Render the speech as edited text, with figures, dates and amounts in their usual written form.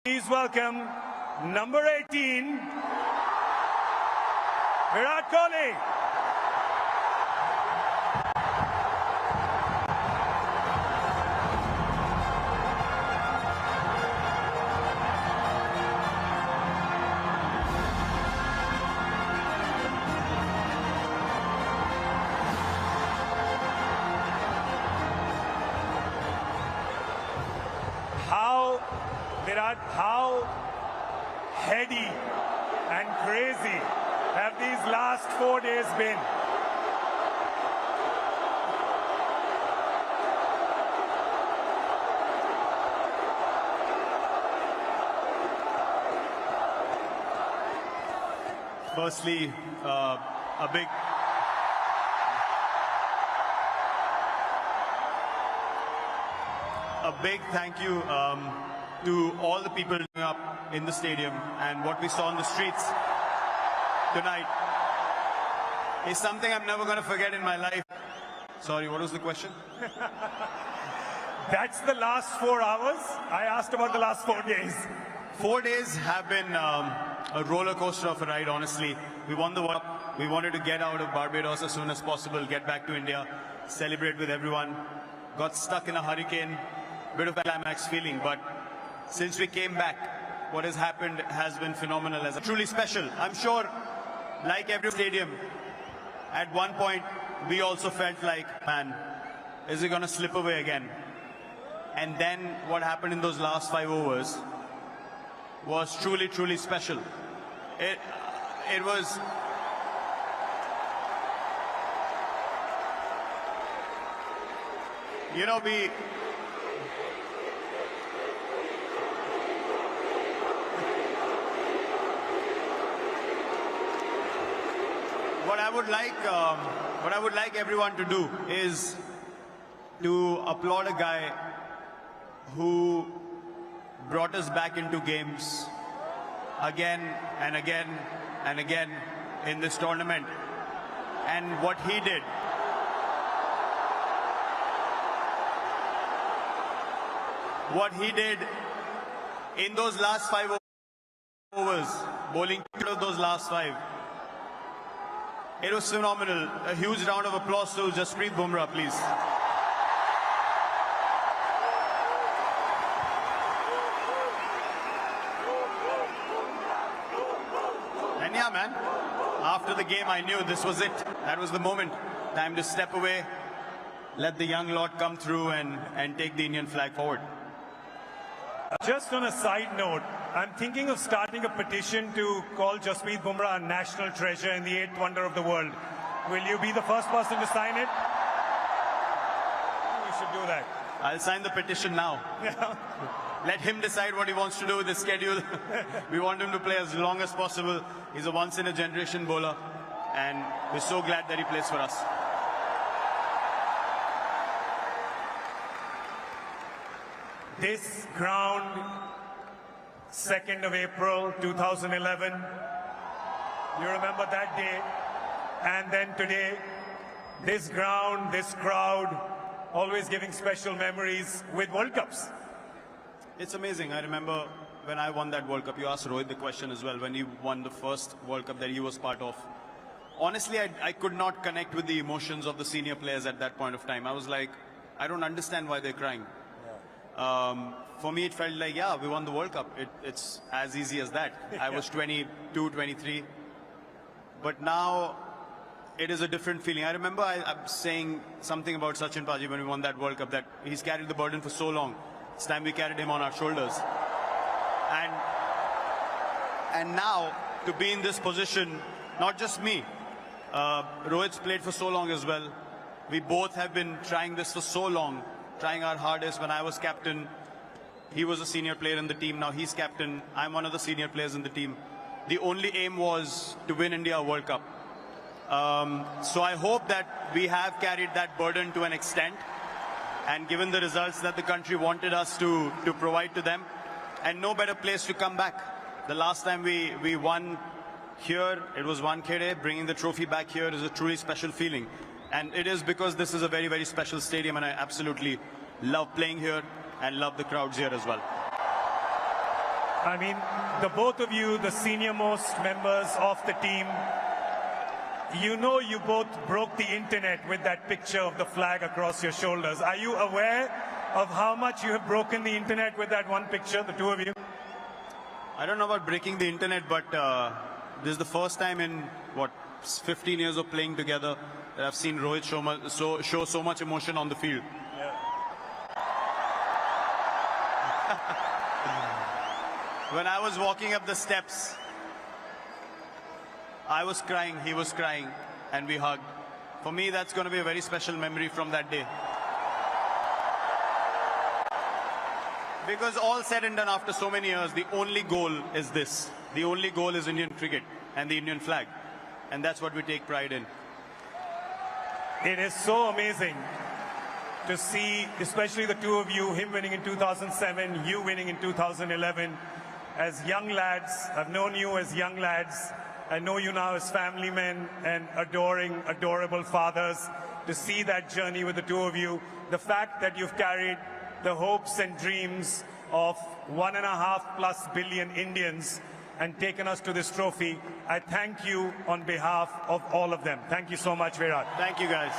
Please welcome number 18, Virat Kohli. How heady and crazy have these last 4 days been? Firstly, a big thank you to all the people up in the stadium, and what we saw on the streets tonight is something I'm never going to forget in my life. Sorry, what was the question? That's the last 4 hours. I asked about the last 4 days. 4 days have been a roller coaster of a ride, honestly. We won the World Cup. We wanted to get out of Barbados as soon as possible, get back to India, celebrate with everyone. Got stuck in a hurricane, bit of a climax feeling, but since we came back, what has happened has been phenomenal. As truly special. I'm sure, like every stadium, at one point we also felt like, man, is it going to slip away again? And then what happened in those last 5 overs was truly, truly special. It was... You know, What I would like everyone to do is to applaud a guy who brought us back into games again and again and again in this tournament. And what he did, in those last 5 overs, bowling out of those last 5, it was phenomenal. A huge round of applause to Jasprit Bumrah, please. And yeah, man, after the game, I knew this was it. That was the moment. Time to step away, let the young lot come through and take the Indian flag forward. Just on a side note, I'm thinking of starting a petition to call Jasprit Bumrah a national treasure and the 8th wonder of the world. Will you be the first person to sign it? You should do that. I'll sign the petition now. Let him decide what he wants to do with his schedule. We want him to play as long as possible. He's a once-in-a-generation bowler, and we're so glad that he plays for us. This ground, 2nd of April 2011, you remember that day, and then today, this ground, this crowd, always giving special memories with World Cups. It's amazing. I remember when I won that World Cup, you asked Rohit the question as well, when he won the first World Cup that he was part of. Honestly, I could not connect with the emotions of the senior players at that point of time. I was like, I don't understand why they're crying. For me, it felt like, yeah, we won the World Cup. It's as easy as that. I was 22, 23. But now, it is a different feeling. I remember I'm saying something about Sachin Paji when we won that World Cup, that he's carried the burden for so long. It's time we carried him on our shoulders. And now, to be in this position, not just me, Rohit's played for so long as well. We both have been trying this for so long, trying our hardest. When I was captain, he was a senior player in the team. Now he's captain. I'm one of the senior players in the team. The only aim was to win India a World Cup. So I hope that we have carried that burden to an extent, and given the results that the country wanted us to provide to them, and no better place to come back. The last time we won here, it was Wankhede. Bringing the trophy back here is a truly special feeling. And it is because this is a very, very special stadium, and I absolutely love playing here and love the crowds here as well. I mean, the both of you, the senior most members of the team, you know you both broke the internet with that picture of the flag across your shoulders. Are you aware of how much you have broken the internet with that one picture, the two of you? I don't know about breaking the internet, but this is the first time in, 15 years of playing together that I've seen Rohit show so much emotion on the field. When I was walking up the steps, I was crying, he was crying, and we hugged. For me, that's going to be a very special memory from that day. Because all said and done after so many years, the only goal is this. The only goal is Indian cricket and the Indian flag. And that's what we take pride in. It is so amazing to see, especially the two of you, him winning in 2007, you winning in 2011. As young lads, I've known you as young lads. I know you now as family men and adoring, adorable fathers. To see that journey with the two of you, the fact that you've carried the hopes and dreams of 1.5+ billion Indians and taken us to this trophy, I thank you on behalf of all of them. Thank you so much, Virat. Thank you, guys.